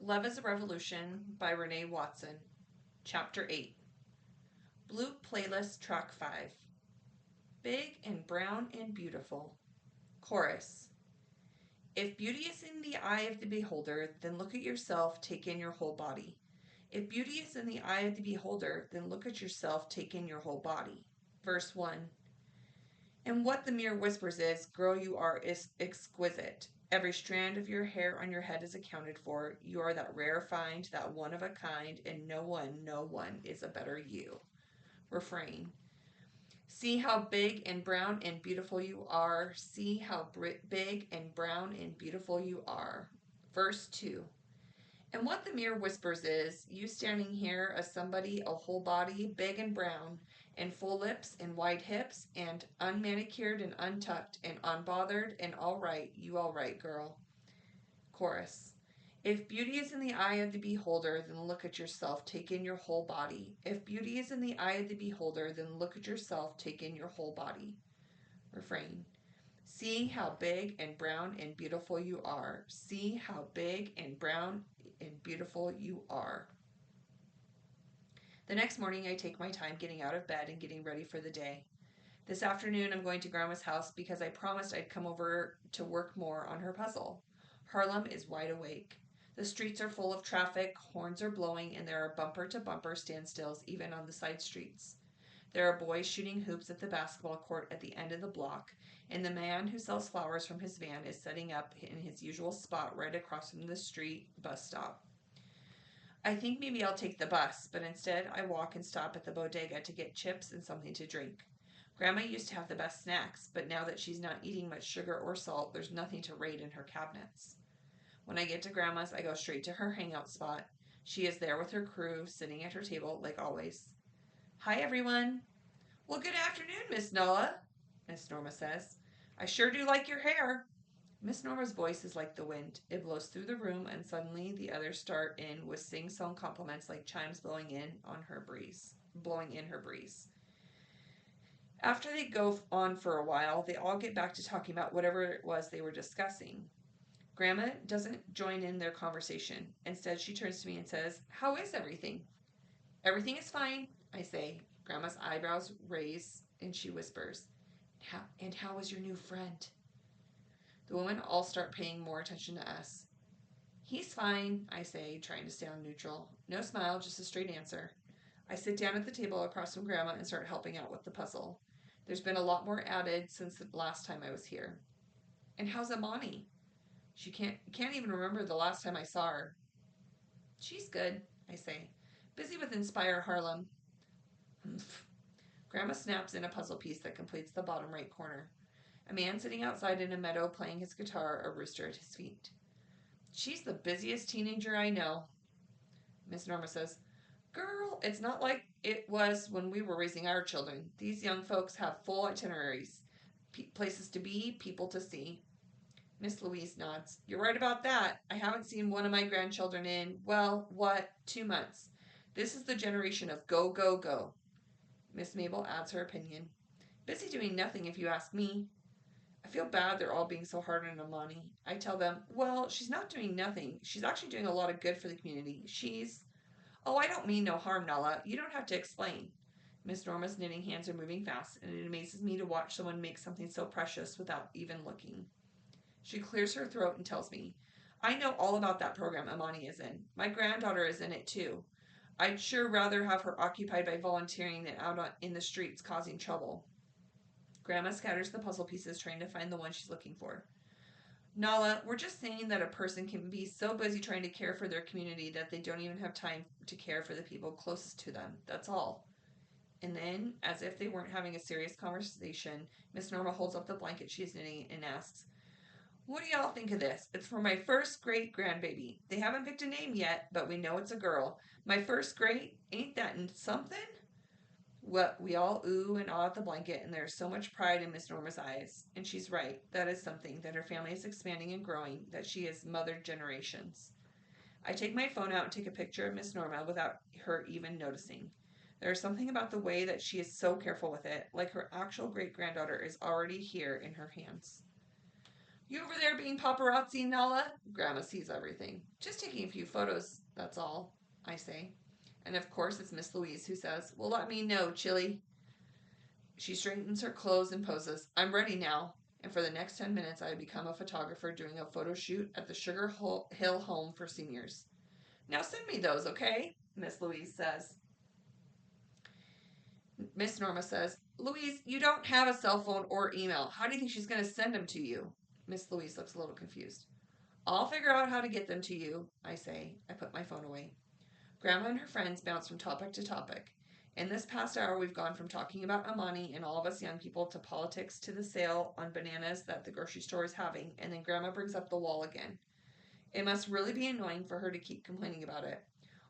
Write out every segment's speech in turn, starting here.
Love is a Revolution by Renee Watson. Chapter 8. Blue Playlist Track 5. Big and brown and beautiful. Chorus. If beauty is in the eye of the beholder, then look at yourself, take in your whole body. If beauty is in the eye of the beholder, then look at yourself, take in your whole body. Verse 1. And what the mere whispers is, girl, you are exquisite. Every strand of your hair on your head is accounted for. You are that rare find, that one of a kind, and no one is a better you. Refrain. See how big and brown and beautiful you are. See how big and brown and beautiful you are. Verse 2. And what the mere whispers is, you standing here as somebody, a whole body, big and brown, and full lips and wide hips, and unmanicured and untucked and unbothered and all right, you all right, girl. Chorus. If beauty is in the eye of the beholder, then look at yourself, take in your whole body. If beauty is in the eye of the beholder, then look at yourself, take in your whole body. Refrain. See how big and brown and beautiful you are. See how big and brown and beautiful you are. The next morning, I take my time getting out of bed and getting ready for the day. This afternoon, I'm going to Grandma's house because I promised I'd come over to work more on her puzzle. Harlem is wide awake. The streets are full of traffic, horns are blowing, and there are bumper-to-bumper standstills even on the side streets. There are boys shooting hoops at the basketball court at the end of the block, and the man who sells flowers from his van is setting up in his usual spot right across from the street bus stop. I think maybe I'll take the bus, but instead I walk and stop at the bodega to get chips and something to drink. Grandma used to have the best snacks, but now that she's not eating much sugar or salt, there's nothing to raid in her cabinets. When I get to Grandma's, I go straight to her hangout spot. She is there with her crew, sitting at her table like always. Hi, everyone. Well, good afternoon, Miss Nola, Miss Norma says. I sure do like your hair. Miss Norma's voice is like the wind. It blows through the room, and suddenly the others start in with sing-song compliments like chimes blowing in her breeze. After they go on for a while, they all get back to talking about whatever it was they were discussing. Grandma doesn't join in their conversation. Instead, she turns to me and says, How is everything? Everything is fine, I say. Grandma's eyebrows raise, and she whispers, how is your new friend? The women all start paying more attention to us. He's fine, I say, trying to sound neutral. No smile, just a straight answer. I sit down at the table across from Grandma and start helping out with the puzzle. There's been a lot more added since the last time I was here. And how's Amani? She can't even remember the last time I saw her. She's good, I say. Busy with Inspire Harlem. Grandma snaps in a puzzle piece that completes the bottom right corner. A man sitting outside in a meadow playing his guitar, a rooster at his feet. She's the busiest teenager I know, Miss Norma says. Girl, it's not like it was when we were raising our children. These young folks have full itineraries, places to be, people to see. Miss Louise nods. You're right about that. I haven't seen one of my grandchildren in, 2 months. This is the generation of go, go, go. Miss Mabel adds her opinion. Busy doing nothing, if you ask me. I feel bad they're all being so hard on Amani. I tell them, well, she's not doing nothing. She's actually doing a lot of good for the community. Oh, I don't mean no harm, Nala. You don't have to explain. Miss Norma's knitting hands are moving fast, and it amazes me to watch someone make something so precious without even looking. She clears her throat and tells me, I know all about that program Amani is in. My granddaughter is in it too. I'd sure rather have her occupied by volunteering than out in the streets causing trouble. Grandma scatters the puzzle pieces trying to find the one she's looking for. Nala, we're just saying that a person can be so busy trying to care for their community that they don't even have time to care for the people closest to them. That's all. And then, as if they weren't having a serious conversation, Miss Norma holds up the blanket she's knitting and asks, What do y'all think of this? It's for my first great grandbaby. They haven't picked a name yet, but we know it's a girl. My first great, ain't that something? Well, we all ooh and ah at the blanket, and there's so much pride in Miss Norma's eyes. And she's right. That is something, that her family is expanding and growing, that she has mothered generations. I take my phone out and take a picture of Miss Norma without her even noticing. There is something about the way that she is so careful with it, like her actual great-granddaughter is already here in her hands. You over there being paparazzi, Nala? Grandma sees everything. Just taking a few photos, that's all, I say. And of course, it's Miss Louise who says, well, let me know, Chili. She straightens her clothes and poses. I'm ready now. And for the next 10 minutes, I become a photographer doing a photo shoot at the Sugar Hill Home for Seniors. Now send me those, okay? Miss Louise says. Miss Norma says, Louise, you don't have a cell phone or email. How do you think she's going to send them to you? Miss Louise looks a little confused. I'll figure out how to get them to you, I say. I put my phone away. Grandma and her friends bounce from topic to topic. In this past hour, we've gone from talking about Amani and all of us young people to politics to the sale on bananas that the grocery store is having, and then Grandma brings up the wall again. It must really be annoying for her to keep complaining about it.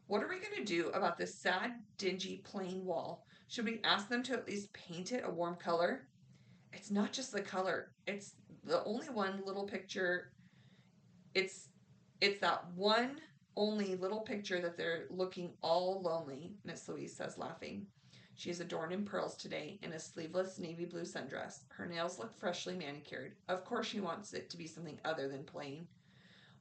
What are we going to do about this sad, dingy, plain wall? Should we ask them to at least paint it a warm color? It's not just the color. It's the only one little picture. It's it's that one only little picture that they're looking all lonely, Miss Louise says, laughing. She is adorned in pearls today in a sleeveless navy blue sundress. Her nails look freshly manicured. Of course she wants it to be something other than plain.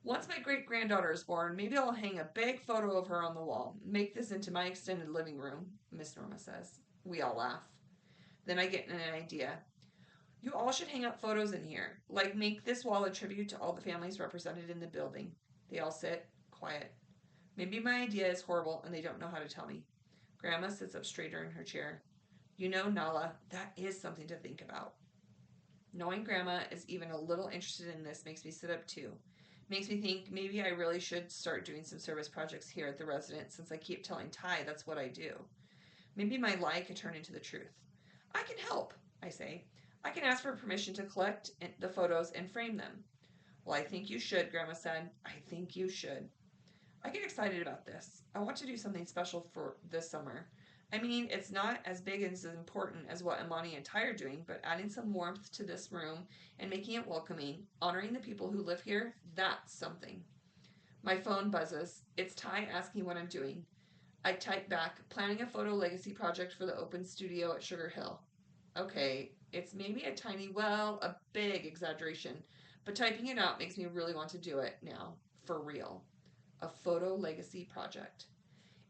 Once my great-granddaughter is born, maybe I'll hang a big photo of her on the wall. Make this into my extended living room, Miss Norma says. We all laugh. Then I get an idea. You all should hang up photos in here. Like, make this wall a tribute to all the families represented in the building. They all sit, quiet. Maybe my idea is horrible and they don't know how to tell me. Grandma sits up straighter in her chair. You know, Nala, that is something to think about. Knowing Grandma is even a little interested in this makes me sit up too. Makes me think maybe I really should start doing some service projects here at the residence since I keep telling Ty that's what I do. Maybe my lie could turn into the truth. I can help, I say. I can ask for permission to collect the photos and frame them. Well, I think you should, Grandma said. I think you should. I get excited about this. I want to do something special for this summer. I mean, it's not as big and as important as what Imani and Ty are doing, but adding some warmth to this room and making it welcoming, honoring the people who live here, that's something. My phone buzzes. It's Ty asking what I'm doing. I type back, planning a photo legacy project for the open studio at Sugar Hill. Okay, it's maybe a tiny, well, a big exaggeration, but typing it out makes me really want to do it now, for real. A photo legacy project.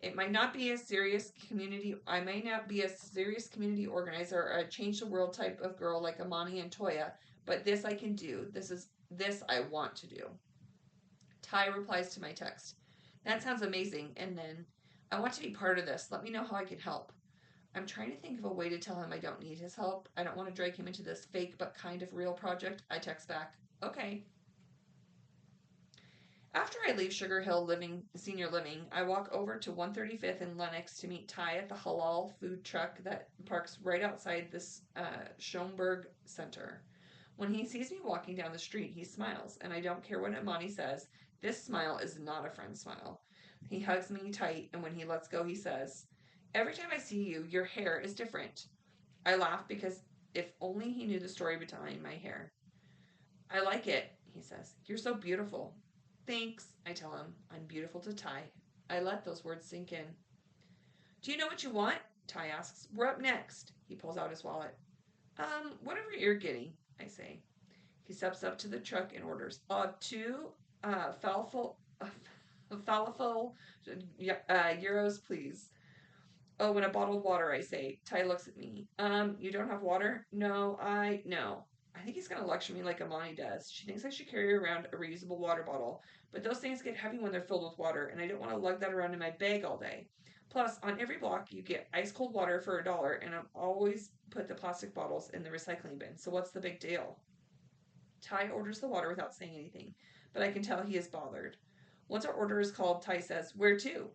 It might not be a serious community, I may not be a serious community organizer or a change the world type of girl like Amani and Toya, but this I can do. This I want to do. Ty replies to my text. That sounds amazing, and then, I want to be part of this. Let me know how I can help. I'm trying to think of a way to tell him I don't need his help. I don't want to drag him into this fake but kind of real project. I text back, okay. After I leave Sugar Hill Senior Living, I walk over to 135th and Lenox to meet Ty at the halal food truck that parks right outside this Schomburg Center. When he sees me walking down the street, he smiles, and I don't care what Imani says. This smile is not a friend smile. He hugs me tight, and when he lets go, he says, every time I see you, your hair is different. I laugh because if only he knew the story behind my hair. I like it, he says. You're so beautiful. Thanks, I tell him. I'm beautiful to Ty. I let those words sink in. Do you know what you want? Ty asks. We're up next. He pulls out his wallet. Whatever you're getting, I say. He steps up to the truck and orders two falafel euros, please. Oh, and a bottled water, I say. Ty looks at me. You don't have water? No. I think he's going to lecture me like Amani does. She thinks I should carry around a reusable water bottle, but those things get heavy when they're filled with water, and I don't want to lug that around in my bag all day. Plus, on every block, you get ice cold water for $1, and I always put the plastic bottles in the recycling bin, so what's the big deal? Ty orders the water without saying anything, but I can tell he is bothered. Once our order is called, Ty says, where to?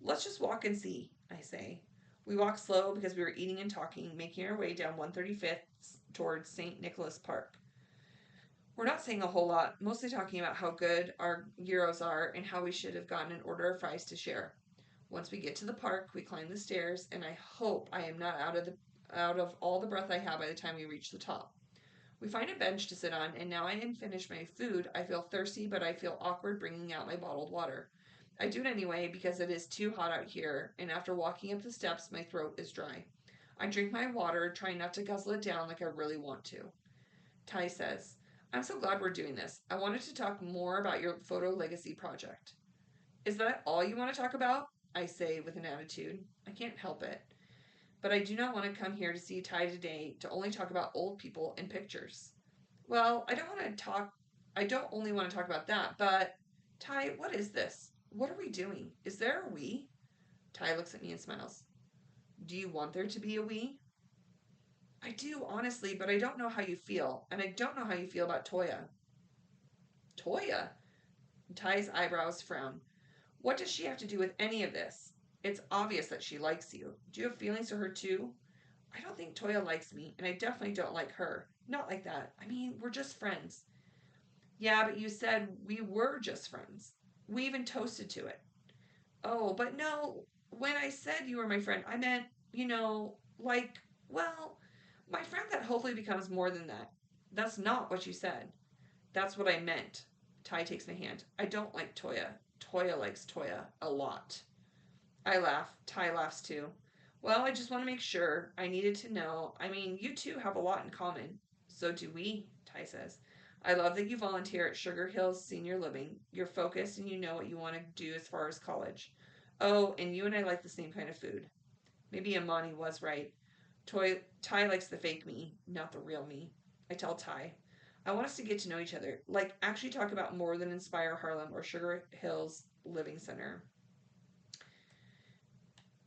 Let's just walk and see, I say. We walk slow because we were eating and talking, making our way down 135th towards St. Nicholas Park. We're not saying a whole lot, mostly talking about how good our gyros are and how we should have gotten an order of fries to share. Once we get to the park, we climb the stairs, and I hope I am not out of all the breath I have by the time we reach the top. We find a bench to sit on, and now I am finished my food. I feel thirsty, but I feel awkward bringing out my bottled water. I do it anyway because it is too hot out here, and after walking up the steps, my throat is dry. I drink my water, trying not to guzzle it down like I really want to. Ty says, I'm so glad we're doing this. I wanted to talk more about your photo legacy project. Is that all you want to talk about? I say with an attitude. I can't help it. But I do not want to come here to see Ty today to only talk about old people and pictures. Well, I don't only want to talk about that, but Ty, what is this? What are we doing? Is there a we? Ty looks at me and smiles. Do you want there to be a we? I do, honestly, but I don't know how you feel, and I don't know how you feel about Toya. Toya? Ty's eyebrows frown. What does she have to do with any of this? It's obvious that she likes you. Do you have feelings for her too? I don't think Toya likes me, and I definitely don't like her. Not like that. I mean, we're just friends. Yeah, but you said we were just friends. We even toasted to it. Oh, but no, when I said you were my friend, I meant, like, well, my friend that hopefully becomes more than that. That's not what you said. That's what I meant. Ty takes my hand. I don't like Toya. Toya likes Toya a lot. I laugh. Ty laughs too. Well, I just want to make sure. I needed to know. I mean, you two have a lot in common. So do we, Ty says. I love that you volunteer at Sugar Hills Senior Living. You're focused and you know what you want to do as far as college. Oh, and you and I like the same kind of food. Maybe Imani was right. Ty likes the fake me, not the real me. I tell Ty. I want us to get to know each other. Like, actually talk about more than Inspire Harlem or Sugar Hills Living Center.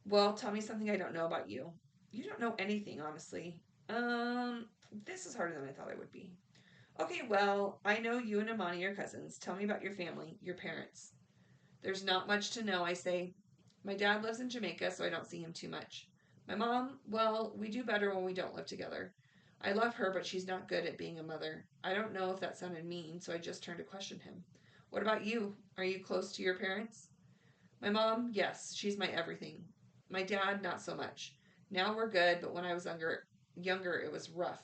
Well, tell me something I don't know about you. You don't know anything, honestly. Um, this is harder than I thought it would be. Okay, well, I know you and Imani are cousins. Tell me about your family, your parents. There's not much to know, I say. My dad lives in Jamaica, so I don't see him too much. My mom, well, we do better when we don't live together. I love her, but she's not good at being a mother. I don't know if that sounded mean, so I just turned to question him. What about you? Are you close to your parents? My mom, yes, she's my everything. My dad, not so much. Now we're good, but when I was younger, it was rough.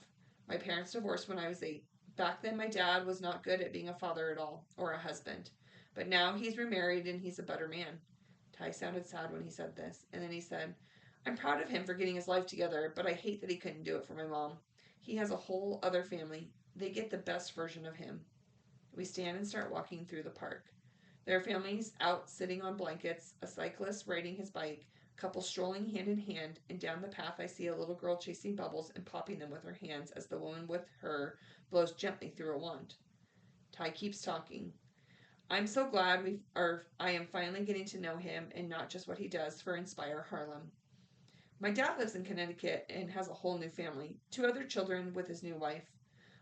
My parents divorced when I was 8. Back then, my dad was not good at being a father at all, or a husband. But now he's remarried and he's a better man. Ty sounded sad when he said this, and then he said, I'm proud of him for getting his life together, but I hate that he couldn't do it for my mom. He has a whole other family. They get the best version of him. We stand and start walking through the park. There are families out sitting on blankets, a cyclist riding his bike, couples strolling hand in hand, and down the path I see a little girl chasing bubbles and popping them with her hands as the woman with her blows gently through a wand. Ty keeps talking. I'm so glad I am finally getting to know him and not just what he does for Inspire Harlem. My dad lives in Connecticut and has a whole new family, 2 other children with his new wife.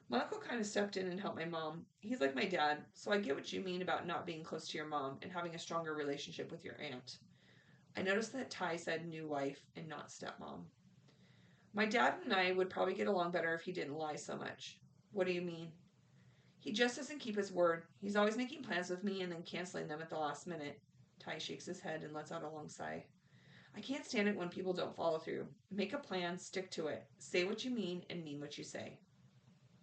My uncle kind of stepped in and helped my mom. He's like my dad, so I get what you mean about not being close to your mom and having a stronger relationship with your aunt. I noticed that Ty said new wife and not stepmom. My dad and I would probably get along better if he didn't lie so much. What do you mean? He just doesn't keep his word. He's always making plans with me and then canceling them at the last minute. Ty shakes his head and lets out a long sigh. I can't stand it when people don't follow through. Make a plan, stick to it. Say what you mean and mean what you say.